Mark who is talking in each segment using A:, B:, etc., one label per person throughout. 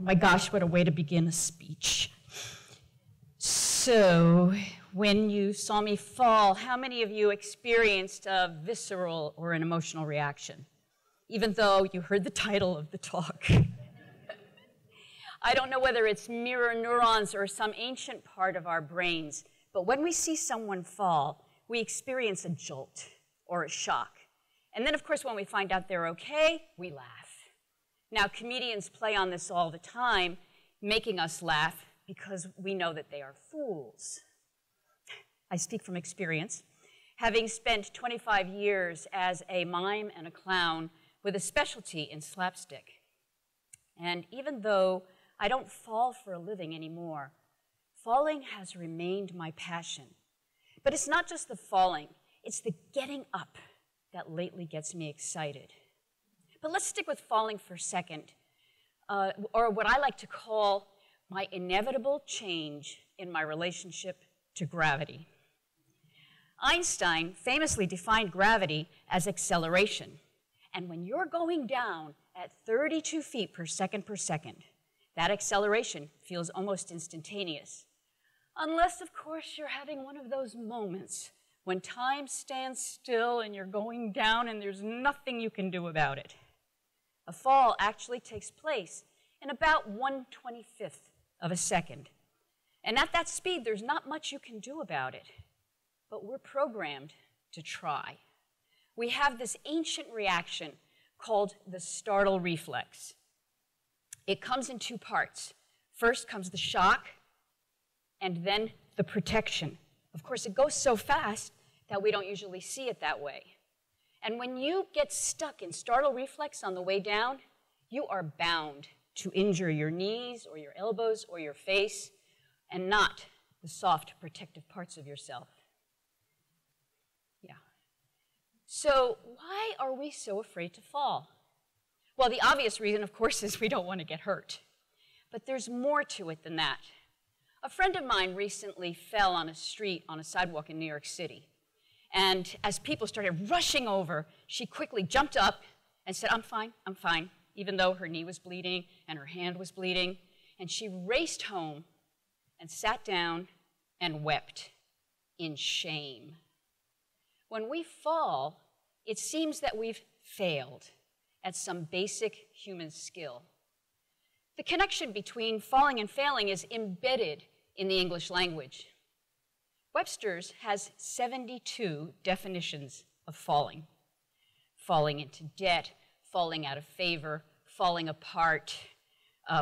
A: my gosh, what a way to begin a speech. So, when you saw me fall, how many of you experienced a visceral or an emotional reaction, even though you heard the title of the talk? I don't know whether it's mirror neurons or some ancient part of our brains, but when we see someone fall, we experience a jolt or a shock. And then, of course, when we find out they're okay, we laugh. Now, comedians play on this all the time, making us laugh because we know that they are fools. I speak from experience, having spent 25 years as a mime and a clown with a specialty in slapstick. And even though I don't fall for a living anymore, falling has remained my passion. But it's not just the falling, it's the getting up that lately gets me excited. But let's stick with falling for a second, or what I like to call my inevitable change in my relationship to gravity. Einstein famously defined gravity as acceleration. And when you're going down at 32 feet per second, that acceleration feels almost instantaneous. Unless, of course, you're having one of those moments when time stands still and you're going down and there's nothing you can do about it. A fall actually takes place in about 1/25th of a second. And at that speed, there's not much you can do about it. But we're programmed to try. We have this ancient reaction called the startle reflex. It comes in two parts. First comes the shock, and then the protection. Of course, it goes so fast that we don't usually see it that way. And when you get stuck in startle reflex on the way down, you are bound to injure your knees or your elbows or your face, and not the soft, protective parts of yourself. Yeah. So why are we so afraid to fall? Well, the obvious reason, of course, is we don't want to get hurt. But there's more to it than that. A friend of mine recently fell on a street on a sidewalk in New York City. And as people started rushing over, she quickly jumped up and said, I'm fine, even though her knee was bleeding and her hand was bleeding. And she raced home and sat down and wept in shame. When we fall, it seems that we've failed at some basic human skill. The connection between falling and failing is embedded in the English language. Webster's has 72 definitions of falling. Falling into debt, falling out of favor, falling apart,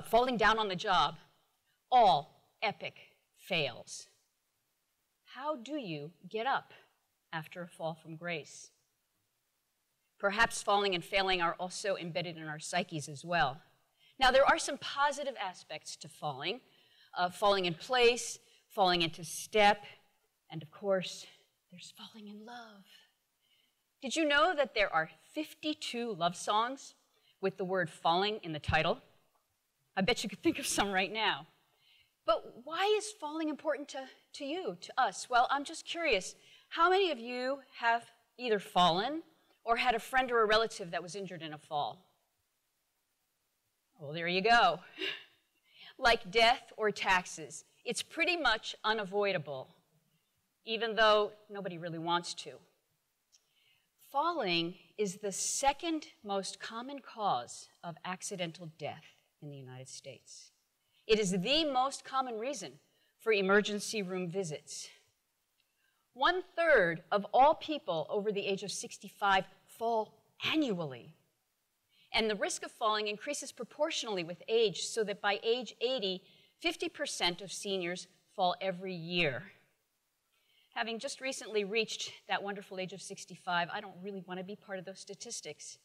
A: falling down on the job, all epic fails. How do you get up after a fall from grace? Perhaps falling and failing are also embedded in our psyches as well. Now, there are some positive aspects to falling. Falling in place, falling into step, and of course, there's falling in love. Did you know that there are 52 love songs with the word falling in the title? I bet you could think of some right now. But why is falling important to you, to us? Well, I'm just curious. How many of you have either fallen or had a friend or a relative that was injured in a fall? Well, there you go. Like death or taxes, it's pretty much unavoidable, even though nobody really wants to. Falling is the second most common cause of accidental death in the United States. It is the most common reason for emergency room visits. 1/3 of all people over the age of 65 fall annually. And the risk of falling increases proportionally with age, so that by age 80, 50% of seniors fall every year. Having just recently reached that wonderful age of 65, I don't really want to be part of those statistics.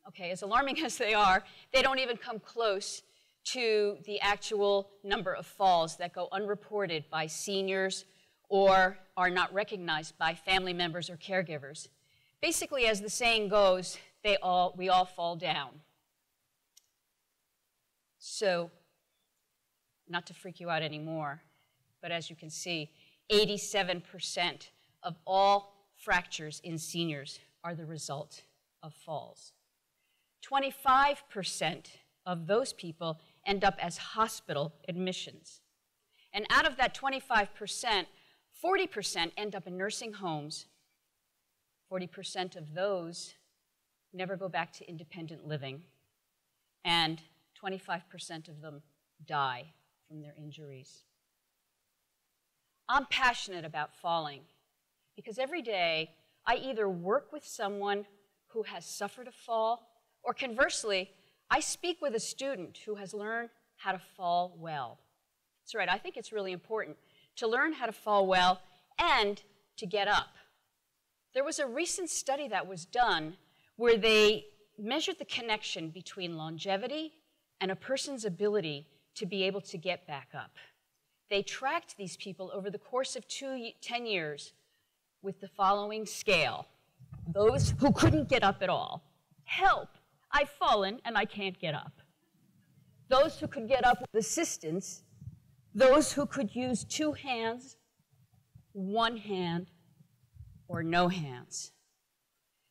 A: Okay, as alarming as they are, they don't even come close to the actual number of falls that go unreported by seniors or are not recognized by family members or caregivers. Basically, as the saying goes, we all fall down. So, not to freak you out anymore, but as you can see, 87% of all fractures in seniors are the result of falls. 25% of those people end up as hospital admissions. And out of that 25%, 40% end up in nursing homes. 40% of those never go back to independent living. And 25% of them die from their injuries. I'm passionate about falling because every day I either work with someone who has suffered a fall, or conversely, I speak with a student who has learned how to fall well. That's right, I think it's really important to learn how to fall well and to get up. There was a recent study that was done where they measured the connection between longevity and a person's ability to be able to get back up. They tracked these people over the course of 10 years with the following scale. Those who couldn't get up at all. Help, I've fallen and I can't get up. Those who could get up with assistance. Those who could use 2 hands, 1 hand, or no hands.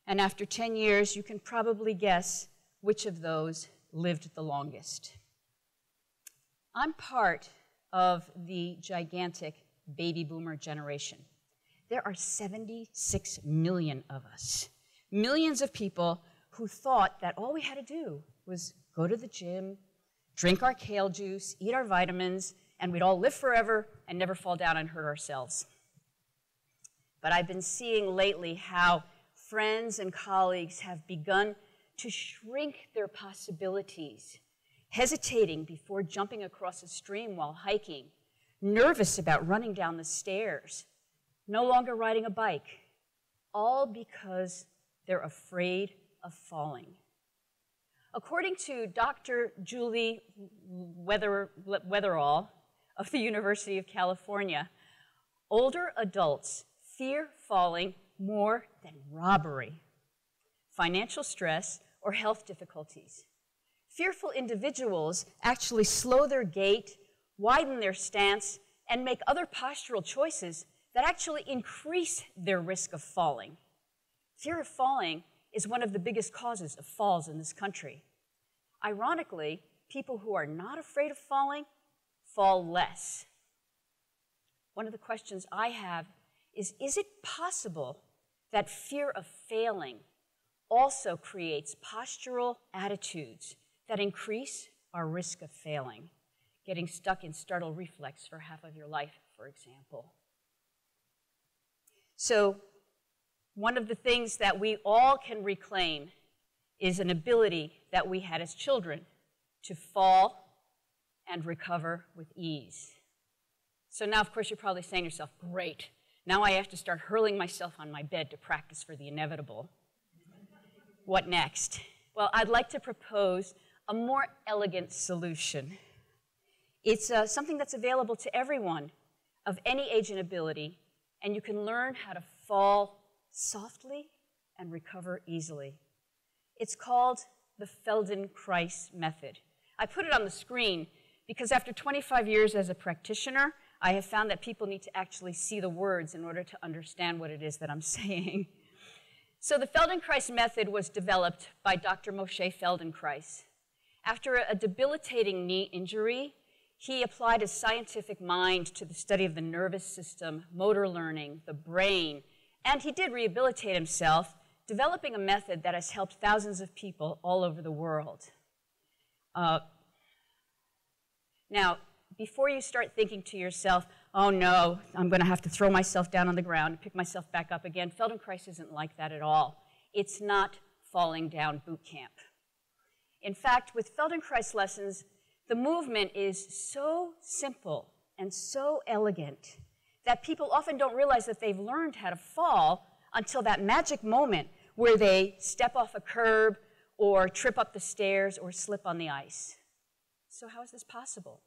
A: And after 10 years, you can probably guess which of those lived the longest. I'm part of the gigantic baby boomer generation. There are 76 million of us. Millions of people who thought that all we had to do was go to the gym, drink our kale juice, eat our vitamins, and we'd all live forever and never fall down and hurt ourselves. But I've been seeing lately how friends and colleagues have begun to shrink their possibilities, hesitating before jumping across a stream while hiking, nervous about running down the stairs, no longer riding a bike, all because they're afraid of falling. According to Dr. Julie Weatherall of the University of California, older adults fear falling more than robbery, financial stress, or health difficulties. Fearful individuals actually slow their gait, widen their stance, and make other postural choices that actually increase their risk of falling. Fear of falling is one of the biggest causes of falls in this country. Ironically, people who are not afraid of falling fall less. One of the questions I have is it possible that fear of failing also creates postural attitudes that increase our risk of failing, getting stuck in startle reflex for half of your life, for example? So one of the things that we all can reclaim is an ability that we had as children to fall and recover with ease. So now, of course, you're probably saying to yourself, great, now I have to start hurling myself on my bed to practice for the inevitable. What next? Well, I'd like to propose a more elegant solution. It's something that's available to everyone of any age and ability, and you can learn how to fall softly and recover easily. It's called the Feldenkrais Method. I put it on the screen because after 25 years as a practitioner, I have found that people need to actually see the words in order to understand what it is that I'm saying. So the Feldenkrais Method was developed by Dr. Moshe Feldenkrais. After a debilitating knee injury, he applied his scientific mind to the study of the nervous system, motor learning, the brain, and he did rehabilitate himself, developing a method that has helped thousands of people all over the world. Now, before you start thinking to yourself, oh no, I'm going to have to throw myself down on the ground and pick myself back up again, Feldenkrais isn't like that at all. It's not falling down boot camp. In fact, with Feldenkrais lessons, the movement is so simple and so elegant that people often don't realize that they've learned how to fall until that magic moment where they step off a curb or trip up the stairs or slip on the ice. So how is this possible?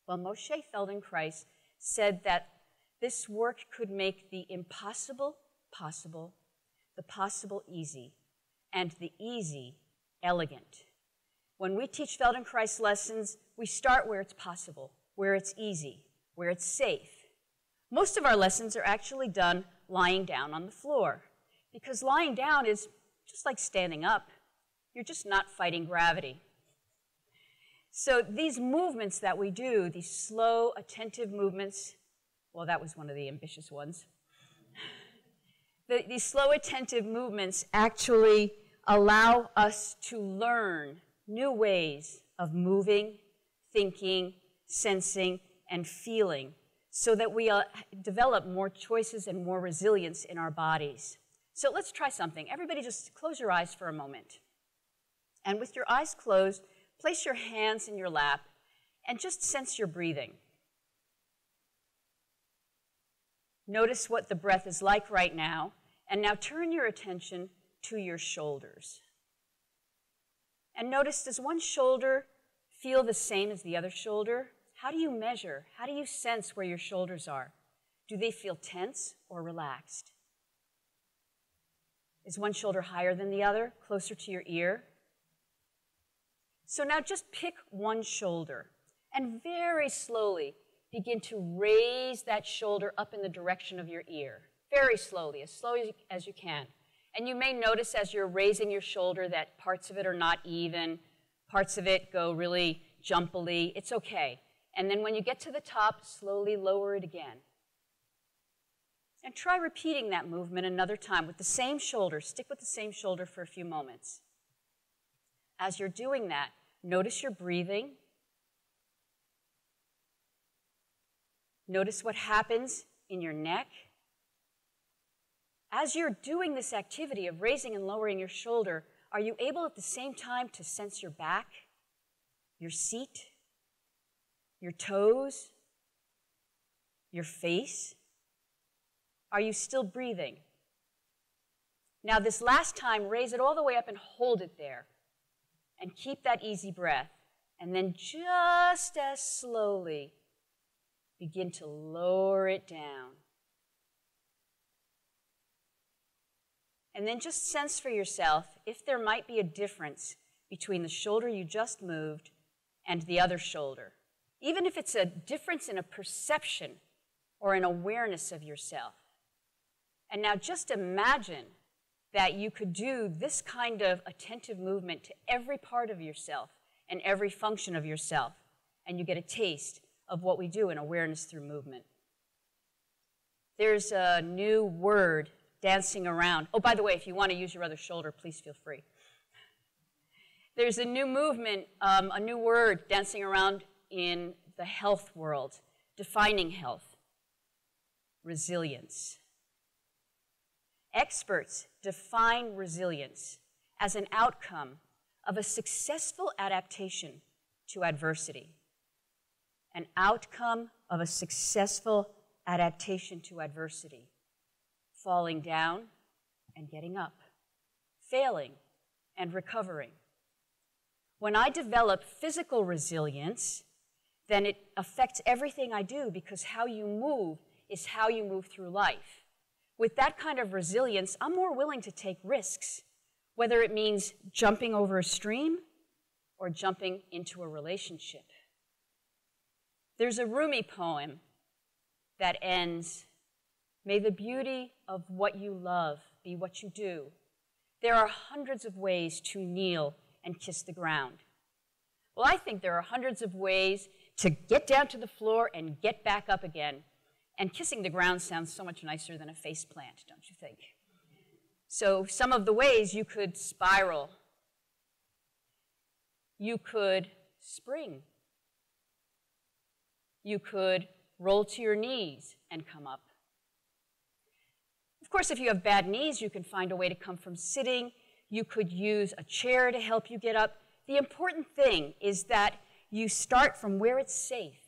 A: Well, Moshe Feldenkrais said that this work could make the impossible possible, the possible easy, and the easy elegant. When we teach Feldenkrais lessons, we start where it's possible, where it's easy, where it's safe. Most of our lessons are actually done lying down on the floor, because lying down is just like standing up. You're just not fighting gravity. So these movements that we do, these slow, attentive movements, well, that was one of the ambitious ones. These slow, attentive movements actually allow us to learn new ways of moving, thinking, sensing, and feeling so that we develop more choices and more resilience in our bodies. So let's try something. Everybody just close your eyes for a moment. And with your eyes closed, place your hands in your lap and just sense your breathing. Notice what the breath is like right now. And now turn your attention to your shoulders. And notice, does one shoulder feel the same as the other shoulder? How do you measure? How do you sense where your shoulders are? Do they feel tense or relaxed? Is one shoulder higher than the other, closer to your ear? So now just pick one shoulder and very slowly begin to raise that shoulder up in the direction of your ear. Very slowly, as slow as you can. And you may notice as you're raising your shoulder that parts of it are not even, parts of it go really jumpily. It's okay. And then when you get to the top, slowly lower it again. And try repeating that movement another time with the same shoulder. Stick with the same shoulder for a few moments. As you're doing that, notice your breathing. Notice what happens in your neck. As you're doing this activity of raising and lowering your shoulder, are you able at the same time to sense your back, your seat, your toes, your face? Are you still breathing? Now this last time, raise it all the way up and hold it there. And keep that easy breath. And then just as slowly, begin to lower it down. And then just sense for yourself if there might be a difference between the shoulder you just moved and the other shoulder. Even if it's a difference in a perception or an awareness of yourself. And now just imagine that you could do this kind of attentive movement to every part of yourself and every function of yourself, and you get a taste of what we do in awareness through movement. There's a new word dancing around. Oh, by the way, if you want to use your other shoulder, please feel free. There's a new movement, a new word dancing around in the health world, defining health: resilience. Experts define resilience as an outcome of a successful adaptation to adversity. An outcome of a successful adaptation to adversity. Falling down and getting up. Failing and recovering. When I develop physical resilience, then it affects everything I do, because how you move is how you move through life. With that kind of resilience, I'm more willing to take risks, whether it means jumping over a stream or jumping into a relationship. There's a Rumi poem that ends, "May the beauty of what you love be what you do. There are hundreds of ways to kneel and kiss the ground." Well, I think there are hundreds of ways to get down to the floor and get back up again. And kissing the ground sounds so much nicer than a face plant, don't you think? So some of the ways: you could spiral. You could spring. You could roll to your knees and come up. Of course, if you have bad knees, you can find a way to come from sitting. You could use a chair to help you get up. The important thing is that you start from where it's safe.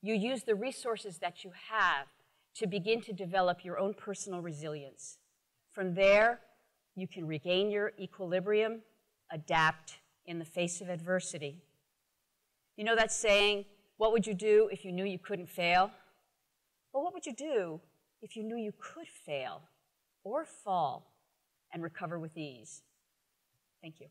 A: You use the resources that you have to begin to develop your own personal resilience. From there, you can regain your equilibrium, adapt in the face of adversity. You know that saying, what would you do if you knew you couldn't fail? Well, what would you do if you knew you could fail or fall and recover with ease? Thank you.